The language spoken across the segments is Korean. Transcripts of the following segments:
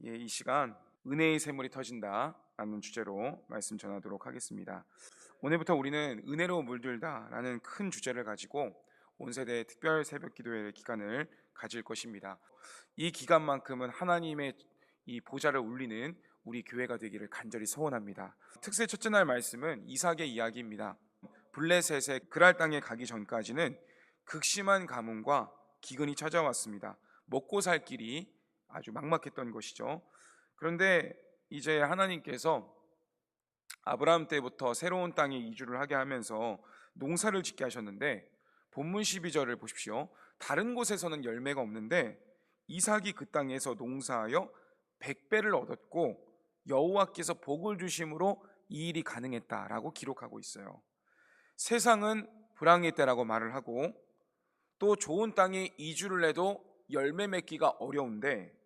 예, 이 시간 은혜의 샘물이 터진다라는 주제로 말씀 전하도록 하겠습니다. 오늘부터 우리는 은혜로 물들다라는 큰 주제를 가지고 온 세대 특별 새벽 기도회 기간을 가질 것입니다. 이 기간만큼은 하나님의 이 보좌를 울리는 우리 교회가 되기를 간절히 소원합니다. 특세 첫째 날 말씀은 이삭의 이야기입니다. 블레셋의 그랄 땅에 가기 전까지는 극심한 가뭄과 기근이 찾아왔습니다. 먹고 살 길이 아주 막막했던 것이죠. 그런데 이제 하나님께서 아브라함 때부터 새로운 땅에 이주를 하게 하면서 농사를 짓게 하셨는데, 본문 12절을 보십시오. 다른 곳에서는 열매가 없는데 이삭이 그 땅에서 농사하여 100배를 얻었고 여호와께서 복을 주심으로 이 일이 가능했다라고 기록하고 있어요. 세상은 불황의 때라고 말을 하고 또 좋은 땅에 이주를 해도 열매 맺기가 어려운데,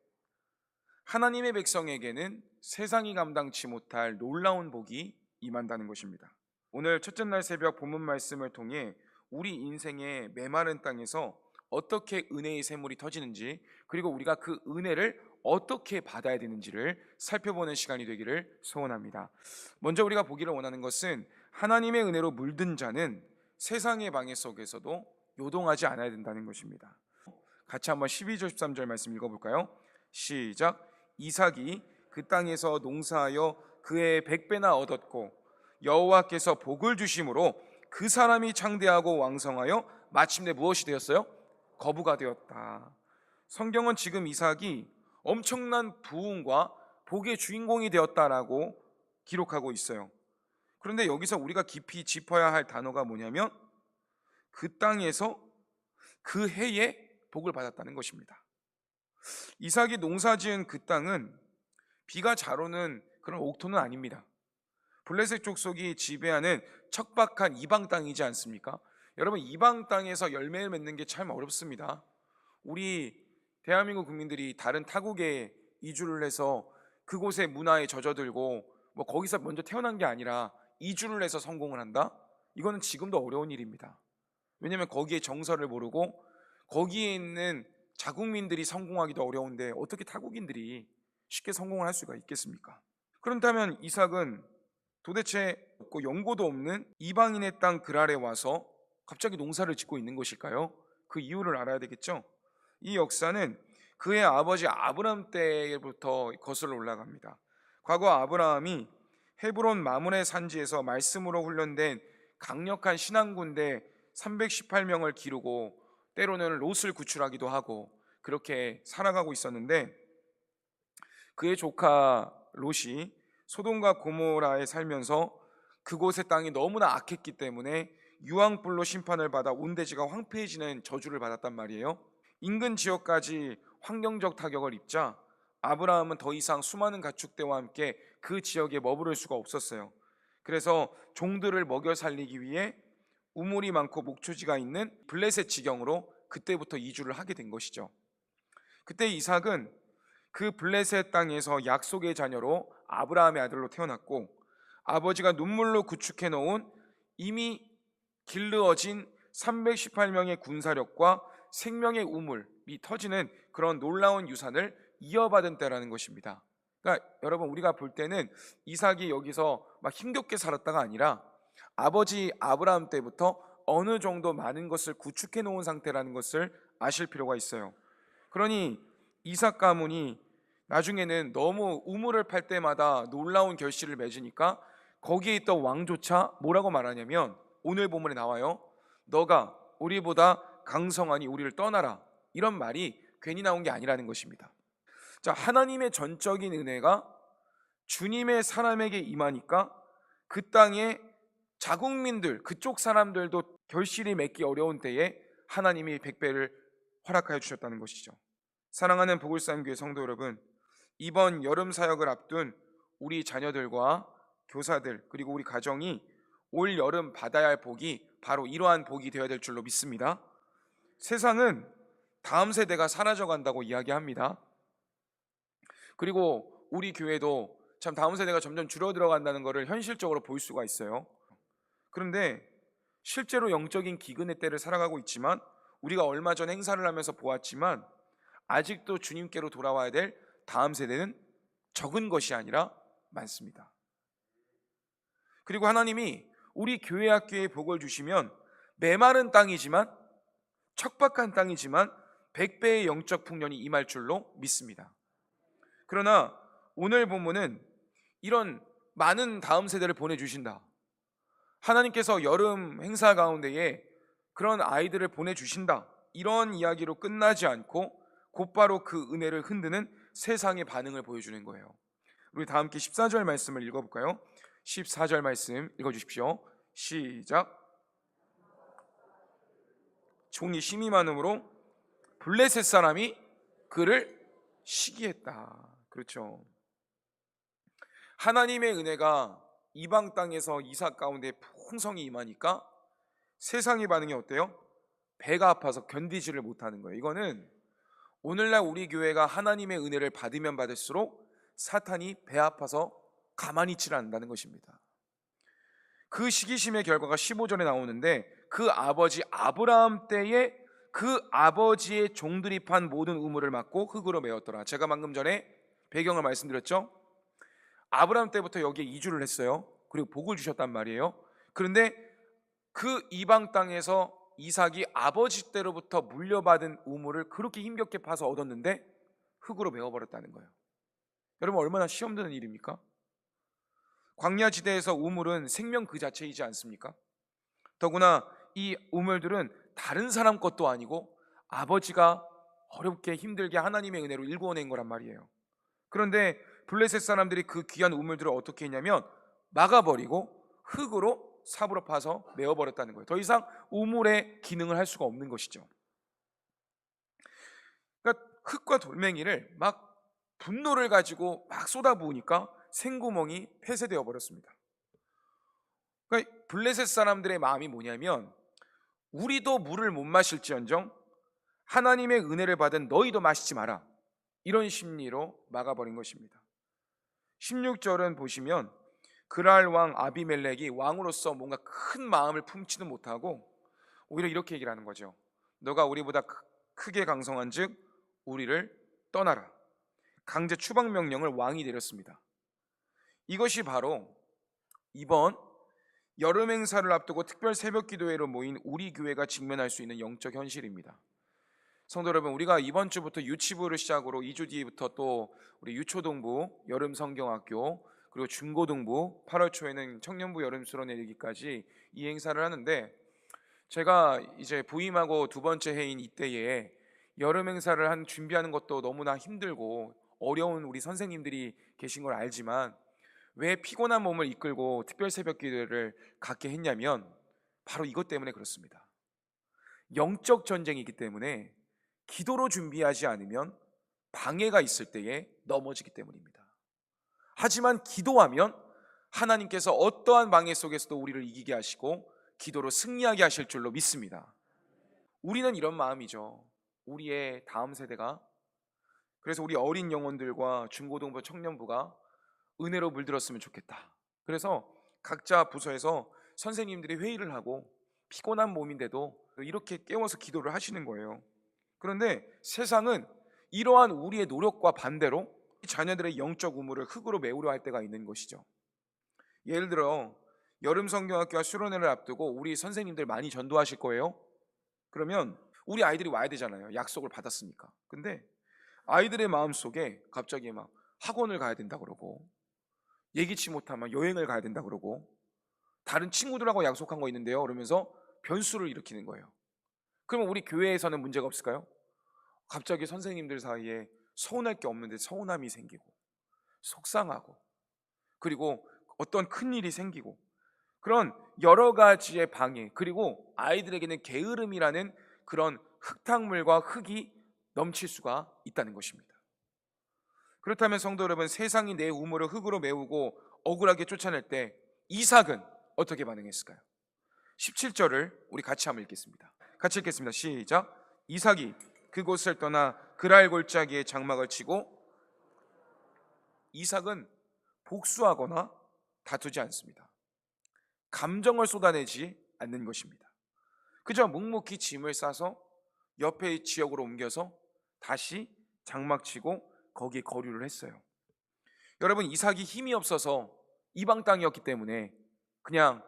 하나님의 백성에게는 세상이 감당치 못할 놀라운 복이 임한다는 것입니다. 오늘 첫째 날 새벽 본문 말씀을 통해 우리 인생의 메마른 땅에서 어떻게 은혜의 샘물이 터지는지, 그리고 우리가 그 은혜를 어떻게 받아야 되는지를 살펴보는 시간이 되기를 소원합니다. 먼저 우리가 보기를 원하는 것은, 하나님의 은혜로 물든 자는 세상의 방해 속에서도 요동하지 않아야 된다는 것입니다. 같이 한번 12절 13절 말씀 읽어볼까요? 시작. 이삭이 그 땅에서 농사하여 그의 100배나 얻었고 여호와께서 복을 주심으로 그 사람이 창대하고 왕성하여 마침내 무엇이 되었어요? 거부가 되었다. 성경은 지금 이삭이 엄청난 부흥과 복의 주인공이 되었다라고 기록하고 있어요. 그런데 여기서 우리가 깊이 짚어야 할 단어가 뭐냐면, 그 땅에서 그 해에 복을 받았다는 것입니다. 이삭이 농사지은 그 땅은 비가 잘 오는 그런 옥토는 아닙니다. 블레셋 족속이 지배하는 척박한 이방 땅이지 않습니까? 여러분, 이방 땅에서 열매를 맺는 게 참 어렵습니다. 우리 대한민국 국민들이 다른 타국에 이주를 해서 그곳의 문화에 젖어들고 거기서 먼저 태어난 게 아니라 이주를 해서 성공을 한다? 이거는 지금도 어려운 일입니다. 왜냐하면 거기에 정서를 모르고 거기에 있는 자국민들이 성공하기도 어려운데 어떻게 타국인들이 쉽게 성공을 할 수가 있겠습니까? 그렇다면 이삭은 도대체 없고 연고도 없는 이방인의 땅 그랄에 와서 갑자기 농사를 짓고 있는 것일까요? 그 이유를 알아야 되겠죠? 이 역사는 그의 아버지 아브라함 때부터 거슬러 올라갑니다. 과거 아브라함이 헤브론 마문의 산지에서 말씀으로 훈련된 강력한 신앙군대 318명을 기르고 때로는 롯을 구출하기도 하고 그렇게 살아가고 있었는데, 그의 조카 롯이 소돔과 고모라에 살면서 그곳의 땅이 너무나 악했기 때문에 유황불로 심판을 받아 온 대지가 황폐해지는 저주를 받았단 말이에요. 인근 지역까지 환경적 타격을 입자 아브라함은 더 이상 수많은 가축대와 함께 그 지역에 머무를 수가 없었어요. 그래서 종들을 먹여 살리기 위해 우물이 많고 목초지가 있는 블레셋 지경으로 그때부터 이주를 하게 된 것이죠. 그때 이삭은 그 블레셋 땅에서 약속의 자녀로 아브라함의 아들로 태어났고, 아버지가 눈물로 구축해 놓은 이미 길르어진 318명의 군사력과 생명의 우물이 터지는 그런 놀라운 유산을 이어받은 때라는 것입니다. 그러니까 여러분, 우리가 볼 때는 이삭이 여기서 막 힘겹게 살았다가 아니라 아버지 아브라함 때부터 어느 정도 많은 것을 구축해 놓은 상태라는 것을 아실 필요가 있어요. 그러니 이삭 가문이 나중에는 너무 우물을 팔 때마다 놀라운 결실을 맺으니까 거기에 있던 왕조차 뭐라고 말하냐면, 오늘 본문에 나와요. 너가 우리보다 강성하니 우리를 떠나라. 이런 말이 괜히 나온 게 아니라는 것입니다. 자, 하나님의 전적인 은혜가 주님의 사람에게 임하니까 그 땅에 자국민들, 그쪽 사람들도 결실이 맺기 어려운 때에 하나님이 100배를 허락하여 주셨다는 것이죠. 사랑하는 보글산교회 성도 여러분, 이번 여름 사역을 앞둔 우리 자녀들과 교사들 그리고 우리 가정이 올 여름 받아야 할 복이 바로 이러한 복이 되어야 될 줄로 믿습니다. 세상은 다음 세대가 사라져 간다고 이야기합니다. 그리고 우리 교회도 참 다음 세대가 점점 줄어들어 간다는 것을 현실적으로 볼 수가 있어요. 그런데 실제로 영적인 기근의 때를 살아가고 있지만, 우리가 얼마 전 행사를 하면서 보았지만 아직도 주님께로 돌아와야 될 다음 세대는 적은 것이 아니라 많습니다. 그리고 하나님이 우리 교회 학교에 복을 주시면 메마른 땅이지만, 척박한 땅이지만 100배의 영적 풍년이 임할 줄로 믿습니다. 그러나 오늘 본문은 이런 많은 다음 세대를 보내주신다, 하나님께서 여름 행사 가운데에 그런 아이들을 보내주신다, 이런 이야기로 끝나지 않고 곧바로 그 은혜를 흔드는 세상의 반응을 보여주는 거예요. 우리 다 함께 14절 말씀을 읽어볼까요? 14절 말씀 읽어주십시오. 시작. 종이 심히 많음으로 블레셋 사람이 그를 시기했다. 그렇죠. 하나님의 은혜가 이방 땅에서 이삭 가운데 풍성히 임하니까 세상의 반응이 어때요? 배가 아파서 견디지를 못하는 거예요. 이거는 오늘날 우리 교회가 하나님의 은혜를 받으면 받을수록 사탄이 배 아파서 가만히 있지 않는다는 것입니다. 그 시기심의 결과가 15절에 나오는데, 그 아버지 아브라함 때에 그 아버지의 종들이 판 모든 우물을 막고 흙으로 메웠더라. 제가 방금 전에 배경을 말씀드렸죠. 아브라함 때부터 여기에 이주를 했어요. 그리고 복을 주셨단 말이에요. 그런데 그 이방 땅에서 이삭이 아버지 때로부터 물려받은 우물을 그렇게 힘겹게 파서 얻었는데 흙으로 메워버렸다는 거예요. 여러분, 얼마나 시험되는 일입니까? 광야지대에서 우물은 생명 그 자체이지 않습니까? 더구나 이 우물들은 다른 사람 것도 아니고 아버지가 어렵게 힘들게 하나님의 은혜로 일구어낸 거란 말이에요. 그런데 블레셋 사람들이 그 귀한 우물들을 어떻게 했냐면 막아버리고 흙으로 삽으로 파서 메워버렸다는 거예요. 더 이상 우물의 기능을 할 수가 없는 것이죠. 그러니까 흙과 돌멩이를 막 분노를 가지고 막 쏟아부으니까 생구멍이 폐쇄되어 버렸습니다. 그러니까 블레셋 사람들의 마음이 뭐냐면, 우리도 물을 못 마실지언정 하나님의 은혜를 받은 너희도 마시지 마라, 이런 심리로 막아버린 것입니다. 16절은 보시면 그랄 왕 아비멜렉이 왕으로서 뭔가 큰 마음을 품지도 못하고 오히려 이렇게 얘기를 하는 거죠. 너가 우리보다 크게 강성한 즉 우리를 떠나라. 강제 추방 명령을 왕이 내렸습니다. 이것이 바로 이번 여름 행사를 앞두고 특별 새벽 기도회로 모인 우리 교회가 직면할 수 있는 영적 현실입니다. 성도 여러분, 우리가 이번 주부터 유치부를 시작으로 2주 뒤부터 또 우리 유초동부 여름 성경학교, 그리고 중고등부 8월 초에는 청년부 여름 수련 내리기까지 이 행사를 하는데, 제가 이제 부임하고 두 번째 해인 이때에 여름 행사를 준비하는 것도 너무나 힘들고 어려운 우리 선생님들이 계신 걸 알지만, 왜 피곤한 몸을 이끌고 특별 새벽 기도를 갖게 했냐면 바로 이것 때문에 그렇습니다. 영적 전쟁이기 때문에 기도로 준비하지 않으면 방해가 있을 때에 넘어지기 때문입니다. 하지만 기도하면 하나님께서 어떠한 방해 속에서도 우리를 이기게 하시고 기도로 승리하게 하실 줄로 믿습니다. 우리는 이런 마음이죠. 우리의 다음 세대가, 그래서 우리 어린 영혼들과 중고등부 청년부가 은혜로 물들었으면 좋겠다. 그래서 각자 부서에서 선생님들이 회의를 하고 피곤한 몸인데도 이렇게 깨워서 기도를 하시는 거예요. 그런데 세상은 이러한 우리의 노력과 반대로 자녀들의 영적 우물을 흙으로 메우려 할 때가 있는 것이죠. 예를 들어 여름 성경학교와 수련회를 앞두고 우리 선생님들 많이 전도하실 거예요. 그러면 우리 아이들이 와야 되잖아요. 약속을 받았으니까. 근데 아이들의 마음속에 갑자기 막 학원을 가야 된다 그러고, 예기치 못하면 여행을 가야 된다 그러고, 다른 친구들하고 약속한 거 있는데요 그러면서 변수를 일으키는 거예요. 그러면 우리 교회에서는 문제가 없을까요? 갑자기 선생님들 사이에 서운할 게 없는데 서운함이 생기고 속상하고, 그리고 어떤 큰일이 생기고, 그런 여러 가지의 방해, 그리고 아이들에게는 게으름이라는 그런 흙탕물과 흙이 넘칠 수가 있다는 것입니다. 그렇다면 성도 여러분, 세상이 내 우물을 흙으로 메우고 억울하게 쫓아낼 때 이삭은 어떻게 반응했을까요? 17절을 우리 같이 한번 읽겠습니다. 같이 읽겠습니다. 시작. 이삭이 그곳을 떠나 그랄 골짜기에 장막을 치고, 이삭은 복수하거나 다투지 않습니다. 감정을 쏟아내지 않는 것입니다. 그저 묵묵히 짐을 싸서 옆의 지역으로 옮겨서 다시 장막 치고 거기에 거류를 했어요. 여러분, 이삭이 힘이 없어서 이방 땅이었기 때문에 그냥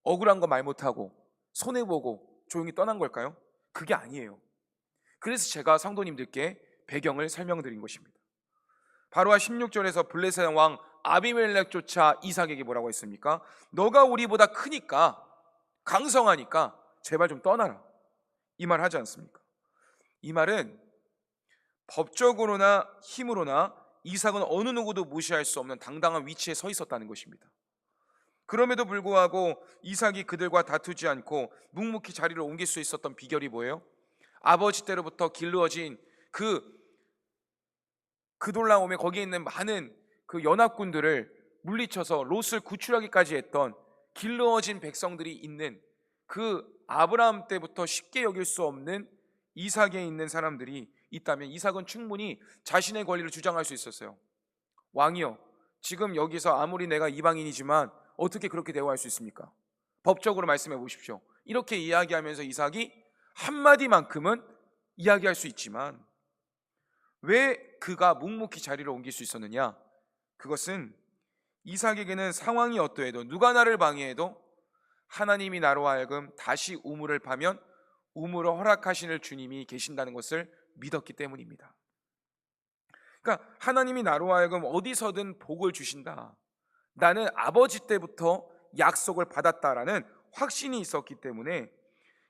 억울한 거 말 못하고 손해보고 조용히 떠난 걸까요? 그게 아니에요. 그래서 제가 성도님들께 배경을 설명드린 것입니다. 바로와 16절에서 블레셋 왕 아비멜렉조차 이삭에게 뭐라고 했습니까? 너가 우리보다 크니까, 강성하니까 제발 좀 떠나라, 이 말 하지 않습니까? 이 말은 법적으로나 힘으로나 이삭은 어느 누구도 무시할 수 없는 당당한 위치에 서 있었다는 것입니다. 그럼에도 불구하고 이삭이 그들과 다투지 않고 묵묵히 자리를 옮길 수 있었던 비결이 뭐예요? 아버지 때로부터 길러진 그돌라움에 거기에 있는 많은 그 연합군들을 물리쳐서 롯을 구출하기까지 했던 길러진 백성들이 있는 그 아브라함 때부터 쉽게 여길 수 없는 이삭에 있는 사람들이 있다면 이삭은 충분히 자신의 권리를 주장할 수 있었어요. 왕이여, 지금 여기서 아무리 내가 이방인이지만 어떻게 그렇게 대우할 수 있습니까? 법적으로 말씀해 보십시오. 이렇게 이야기하면서 이삭이 한마디만큼은 이야기할 수 있지만 왜 그가 묵묵히 자리를 옮길 수 있었느냐? 그것은 이삭에게는 상황이 어떠해도, 누가 나를 방해해도 하나님이 나로 하여금 다시 우물을 파면 우물을 허락하시는 주님이 계신다는 것을 믿었기 때문입니다. 그러니까 하나님이 나로 하여금 어디서든 복을 주신다, 나는 아버지 때부터 약속을 받았다라는 확신이 있었기 때문에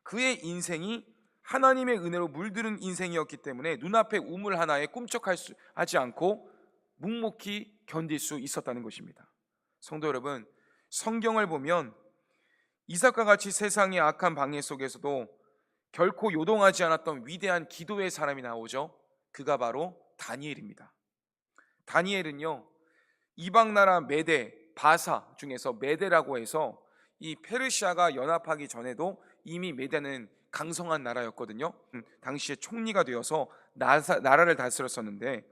그의 인생이 하나님의 은혜로 물드는 인생이었기 때문에 눈앞에 우물 하나에 꿈쩍하지 않고 묵묵히 견딜 수 있었다는 것입니다. 성도 여러분, 성경을 보면 이삭과 같이 세상의 악한 방해 속에서도 결코 요동하지 않았던 위대한 기도의 사람이 나오죠. 그가 바로 다니엘입니다. 다니엘은요, 이방 나라 메대, 바사 중에서 메대라고 해서 이 페르시아가 연합하기 전에도 이미 메대는 강성한 나라였거든요. 당시에 총리가 되어서 나라를 다스렸었는데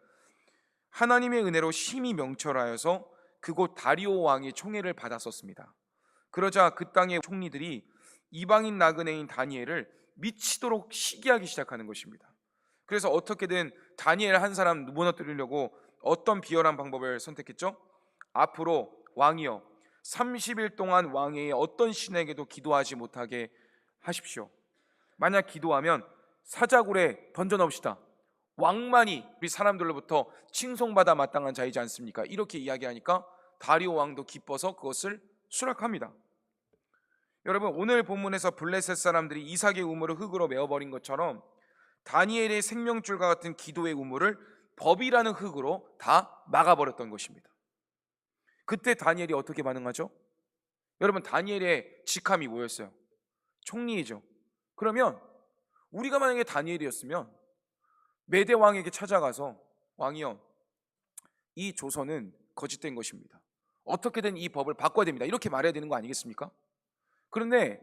하나님의 은혜로 심히 명철하여서 그곳 다리오 왕의 총애를 받았었습니다. 그러자 그 땅의 총리들이 이방인 나그네인 다니엘을 미치도록 시기하기 시작하는 것입니다. 그래서 어떻게든 다니엘 한 사람 무너뜨리려고 어떤 비열한 방법을 선택했죠? 앞으로 왕이여 30일 동안 왕의 어떤 신에게도 기도하지 못하게 하십시오. 만약 기도하면 사자굴에 던져넣읍시다. 왕만이 우리 사람들로부터 칭송받아 마땅한 자이지 않습니까? 이렇게 이야기하니까 다리오 왕도 기뻐서 그것을 수락합니다. 여러분, 오늘 본문에서 블레셋 사람들이 이삭의 우물을 흙으로 메어버린 것처럼 다니엘의 생명줄과 같은 기도의 우물을 법이라는 흙으로 다 막아버렸던 것입니다. 그때 다니엘이 어떻게 반응하죠? 여러분, 다니엘의 직함이 뭐였어요? 총리이죠. 그러면 우리가 만약에 다니엘이었으면 메대 왕에게 찾아가서 왕이여, 이 조서는 거짓된 것입니다. 어떻게든 이 법을 바꿔야 됩니다, 이렇게 말해야 되는 거 아니겠습니까? 그런데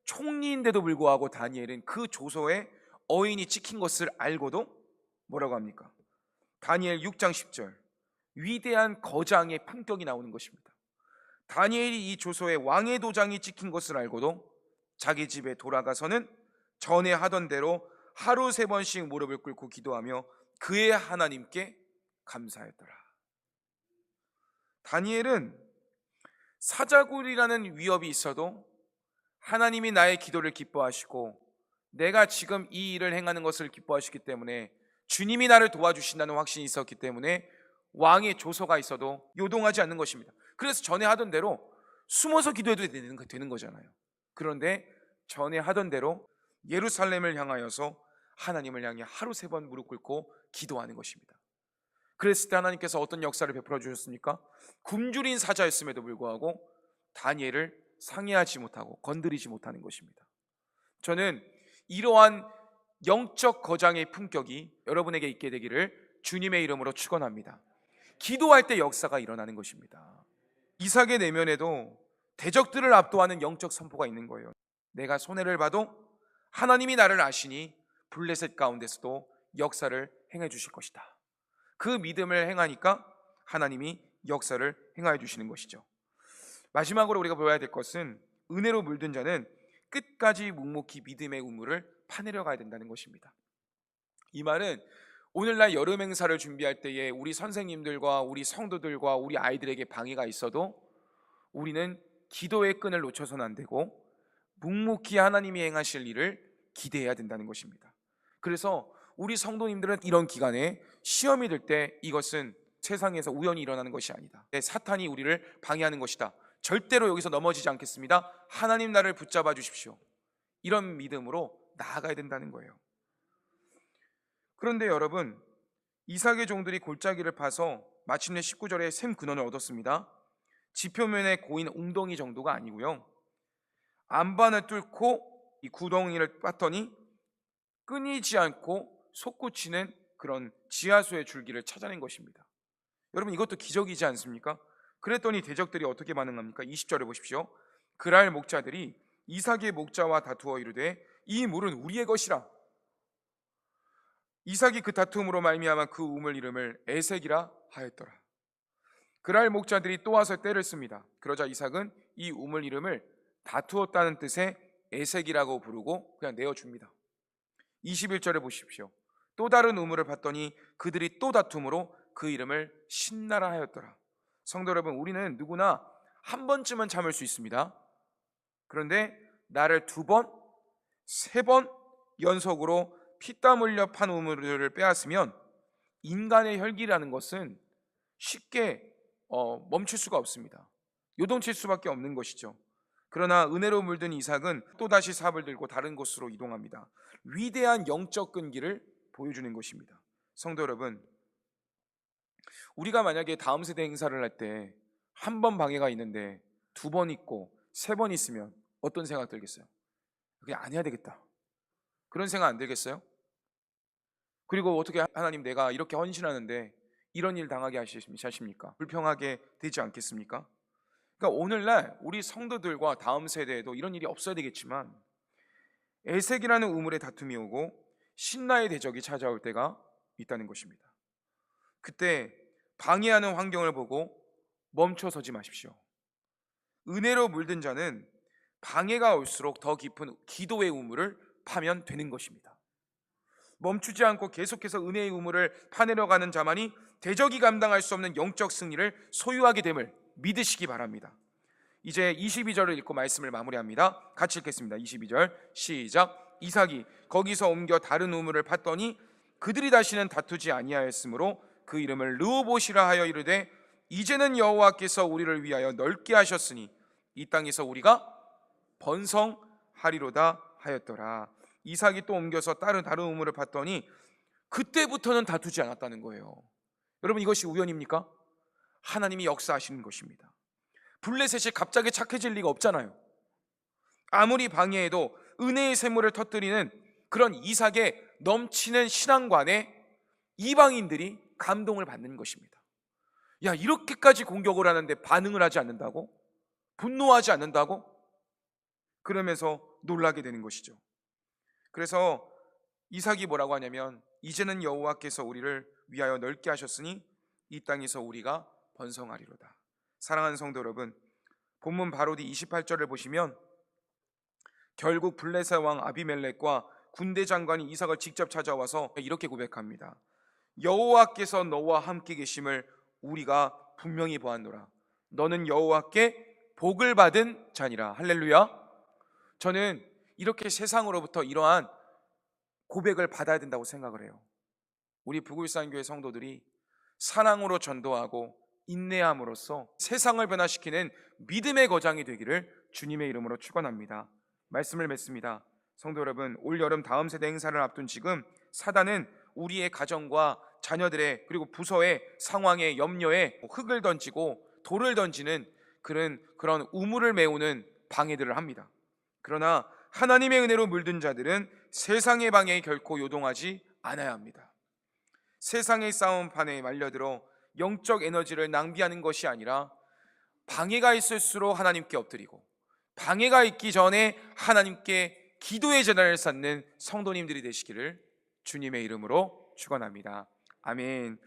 총리인데도 불구하고 다니엘은 그 조서에 어인이 찍힌 것을 알고도 뭐라고 합니까? 다니엘 6장 10절, 위대한 거장의 품격이 나오는 것입니다. 다니엘이 이 조서에 왕의 도장이 찍힌 것을 알고도 자기 집에 돌아가서는 전에 하던 대로 하루 3번씩 무릎을 꿇고 기도하며 그의 하나님께 감사했더라. 다니엘은 사자굴이라는 위협이 있어도 하나님이 나의 기도를 기뻐하시고 내가 지금 이 일을 행하는 것을 기뻐하시기 때문에 주님이 나를 도와주신다는 확신이 있었기 때문에 왕의 조서가 있어도 요동하지 않는 것입니다. 그래서 전에 하던 대로 숨어서 기도해도 되는 거잖아요. 그런데 전에 하던 대로 예루살렘을 향하여서 하나님을 향해 하루 3번 무릎 꿇고 기도하는 것입니다. 그랬을 때 하나님께서 어떤 역사를 베풀어 주셨습니까? 굶주린 사자였음에도 불구하고 다니엘을 상해하지 못하고 건드리지 못하는 것입니다. 저는 이러한 영적 거장의 품격이 여러분에게 있게 되기를 주님의 이름으로 축원합니다. 기도할 때 역사가 일어나는 것입니다. 이삭의 내면에도 대적들을 압도하는 영적 선포가 있는 거예요. 내가 손해를 봐도 하나님이 나를 아시니 블레셋 가운데서도 역사를 행해 주실 것이다. 그 믿음을 행하니까 하나님이 역사를 행하여 주시는 것이죠. 마지막으로 우리가 보아야 될 것은 은혜로 물든 자는 끝까지 묵묵히 믿음의 우물을 파내려 가야 된다는 것입니다. 이 말은 오늘날 여름 행사를 준비할 때에 우리 선생님들과 우리 성도들과 우리 아이들에게 방해가 있어도 우리는 기도의 끈을 놓쳐서는 안 되고 묵묵히 하나님이 행하실 일을 기대해야 된다는 것입니다. 그래서 우리 성도님들은 이런 기간에 시험이 들 때 이것은 세상에서 우연히 일어나는 것이 아니다. 사탄이 우리를 방해하는 것이다. 절대로 여기서 넘어지지 않겠습니다. 하나님 나를 붙잡아 주십시오. 이런 믿음으로 나아가야 된다는 거예요. 그런데 여러분, 이삭의 종들이 골짜기를 파서 마침내 19절에 샘 근원을 얻었습니다. 지표면에 고인 웅덩이 정도가 아니고요, 안반을 뚫고 이 구덩이를 팠더니 끊이지 않고 솟구치는 그런 지하수의 줄기를 찾아낸 것입니다. 여러분, 이것도 기적이지 않습니까? 그랬더니 대적들이 어떻게 반응합니까? 20절에 보십시오. 그랄 목자들이 이삭의 목자와 다투어 이르되 이 물은 우리의 것이라. 이삭이 그 다툼으로 말미암아 그 우물 이름을 에색이라 하였더라. 그랄 목자들이 또 와서 떼를 씁니다. 그러자 이삭은 이 우물 이름을 다투었다는 뜻의 에색이라고 부르고 그냥 내어줍니다. 21절에 보십시오. 또 다른 우물을 봤더니 그들이 또 다툼으로 그 이름을 신나라 하였더라. 성도 여러분, 우리는 누구나 한 번쯤은 참을 수 있습니다. 그런데 나를 2번, 3번 연속으로 피땀 흘려 판 우물을 빼앗으면 인간의 혈기라는 것은 쉽게 멈출 수가 없습니다. 요동칠 수밖에 없는 것이죠. 그러나 은혜로 물든 이삭은 또다시 삽을 들고 다른 곳으로 이동합니다. 위대한 영적 끈기를 보여주는 것입니다. 성도 여러분, 우리가 만약에 다음 세대 행사를 할 때 한 번 방해가 있는데 2번 있고 3번 있으면 어떤 생각 들겠어요? 그냥 안 해야 되겠다, 그런 생각 안 들겠어요? 그리고 어떻게 하나님, 내가 이렇게 헌신하는데 이런 일 당하게 하십니까? 불평하게 되지 않겠습니까? 그러니까 오늘날 우리 성도들과 다음 세대에도 이런 일이 없어야 되겠지만 에색이라는 우물의 다툼이 오고 신나의 대적이 찾아올 때가 있다는 것입니다. 그때 방해하는 환경을 보고 멈춰서지 마십시오. 은혜로 물든 자는 방해가 올수록 더 깊은 기도의 우물을 파면 되는 것입니다. 멈추지 않고 계속해서 은혜의 우물을 파내려가는 자만이 대적이 감당할 수 없는 영적 승리를 소유하게 됨을 믿으시기 바랍니다. 이제 22절을 읽고 말씀을 마무리합니다. 같이 읽겠습니다. 22절 시작. 이삭이 거기서 옮겨 다른 우물을 팠더니 그들이 다시는 다투지 아니하였으므로 그 이름을 르호봇이라 하여 이르되 이제는 여호와께서 우리를 위하여 넓게 하셨으니 이 땅에서 우리가 번성하리로다 하였더라. 이삭이 또 옮겨서 다른 우물을 팠더니 그때부터는 다투지 않았다는 거예요. 여러분, 이것이 우연입니까? 하나님이 역사하시는 것입니다. 블레셋이 갑자기 착해질 리가 없잖아요. 아무리 방해해도 은혜의 샘물을 터뜨리는 그런 이삭의 넘치는 신앙관에 이방인들이 감동을 받는 것입니다. 야, 이렇게까지 공격을 하는데 반응을 하지 않는다고? 분노하지 않는다고? 그러면서 놀라게 되는 것이죠. 그래서 이삭이 뭐라고 하냐면 이제는 여호와께서 우리를 위하여 넓게 하셨으니 이 땅에서 우리가 번성하리로다. 사랑하는 성도 여러분, 본문 바로 뒤 28절을 보시면 결국 블레셋 왕 아비멜렉과 군대 장관이 이삭을 직접 찾아와서 이렇게 고백합니다. 여호와께서 너와 함께 계심을 우리가 분명히 보았노라. 너는 여호와께 복을 받은 자니라. 할렐루야. 저는 이렇게 세상으로부터 이러한 고백을 받아야 된다고 생각을 해요. 우리 부굴산교회 성도들이 사랑으로 전도하고 인내함으로써 세상을 변화시키는 믿음의 거장이 되기를 주님의 이름으로 축원합니다. 말씀을 맺습니다. 성도 여러분, 올 여름 다음 세대 행사를 앞둔 지금 사단은 우리의 가정과 자녀들의 그리고 부서의 상황에 염려에 흙을 던지고 돌을 던지는 그런 우물을 메우는 방해들을 합니다. 그러나 하나님의 은혜로 물든 자들은 세상의 방해에 결코 요동하지 않아야 합니다. 세상의 싸움판에 말려들어 영적 에너지를 낭비하는 것이 아니라 방해가 있을수록 하나님께 엎드리고 방해가 있기 전에 하나님께 기도의 제단을 쌓는 성도님들이 되시기를 주님의 이름으로 축원합니다. 아멘.